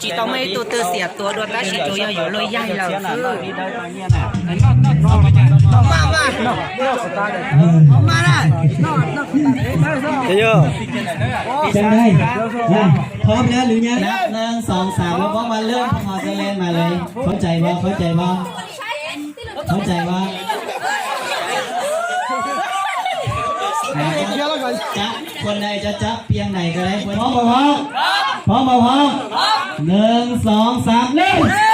chỉ tao mấy tụi tư xỉa tua đuôi ta chỉ chủ yếuอยู่lôi dai là cứ mà này thấy chưa จังได้พร้อมแล้วหรือยังนับ1 2 3แล้วพร้อมมาเริ่มพอจะเล่นมาเลยเข้าใจบ่เข้าใจบ่เข้าใจบ่จะคนใดจะจับเพียงไหนก็ได้พร้อมบ่พร้อมพร้อมบ่พร้อม1 2 3เริ่ม